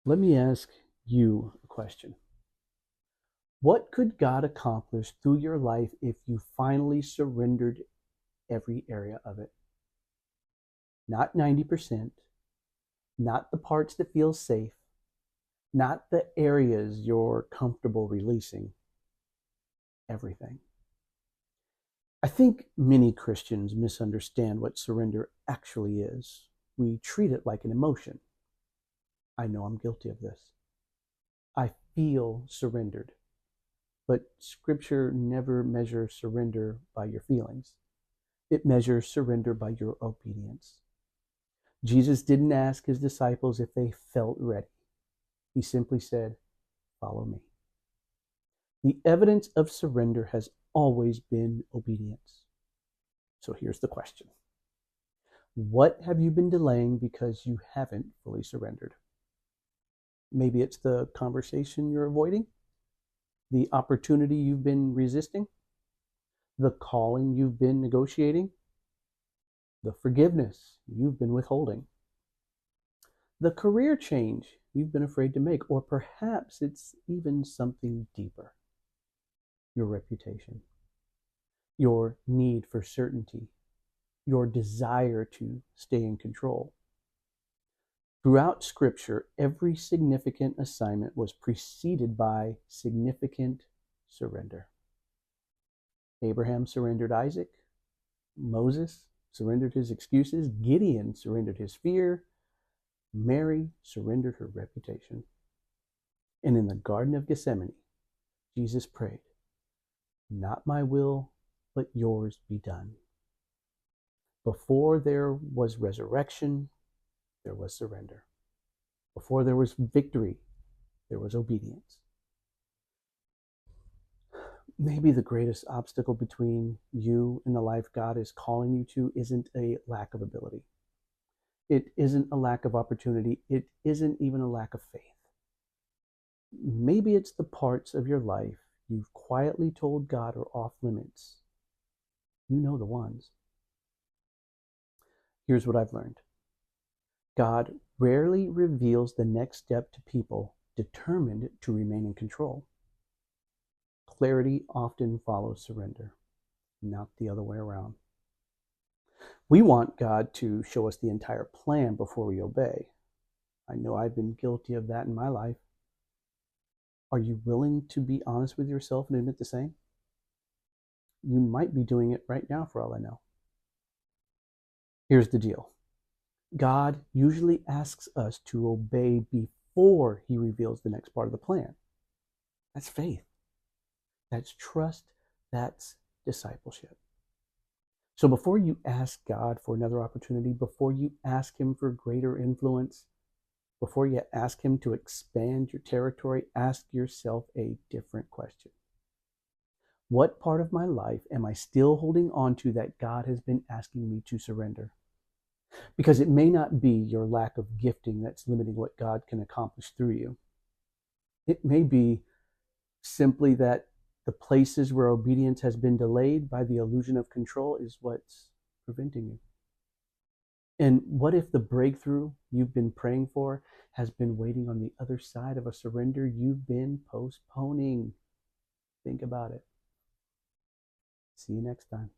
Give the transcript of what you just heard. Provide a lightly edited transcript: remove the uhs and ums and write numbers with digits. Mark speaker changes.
Speaker 1: Let me ask you a question. What could God accomplish through your life if you finally surrendered every area of it? Not 90%, not the parts that feel safe, not the areas you're comfortable releasing, everything. I think many Christians misunderstand what surrender actually is. We treat it like an emotion. I know I'm guilty of this. I feel surrendered. But Scripture never measures surrender by your feelings. It measures surrender by your obedience. Jesus didn't ask his disciples if they felt ready. He simply said, "Follow me." The evidence of surrender has always been obedience. So here's the question. What have you been delaying because you haven't fully surrendered? Maybe it's the conversation you're avoiding, the opportunity you've been resisting, the calling you've been negotiating, the forgiveness you've been withholding, the career change you've been afraid to make, or perhaps it's even something deeper: your reputation, your need for certainty, your desire to stay in control. Throughout Scripture, every significant assignment was preceded by significant surrender. Abraham surrendered Isaac. Moses surrendered his excuses. Gideon surrendered his fear. Mary surrendered her reputation. And in the Garden of Gethsemane, Jesus prayed, "Not my will, but yours be done." Before there was resurrection, there was surrender. Before there was victory, there was obedience. Maybe the greatest obstacle between you and the life God is calling you to isn't a lack of ability. It isn't a lack of opportunity. It isn't even a lack of faith. Maybe it's the parts of your life you've quietly told God are off limits. You know the ones. Here's what I've learned. God rarely reveals the next step to people determined to remain in control. Clarity often follows surrender, not the other way around. We want God to show us the entire plan before we obey. I know I've been guilty of that in my life. Are you willing to be honest with yourself and admit the same? You might be doing it right now, for all I know. Here's the deal. God usually asks us to obey before he reveals the next part of the plan. That's faith. That's trust. That's discipleship. So before you ask God for another opportunity, before you ask him for greater influence, before you ask him to expand your territory, ask yourself a different question. What part of my life am I still holding on to that God has been asking me to surrender? Because it may not be your lack of gifting that's limiting what God can accomplish through you. It may be simply that the places where obedience has been delayed by the illusion of control is what's preventing you. And what if the breakthrough you've been praying for has been waiting on the other side of a surrender you've been postponing? Think about it. See you next time.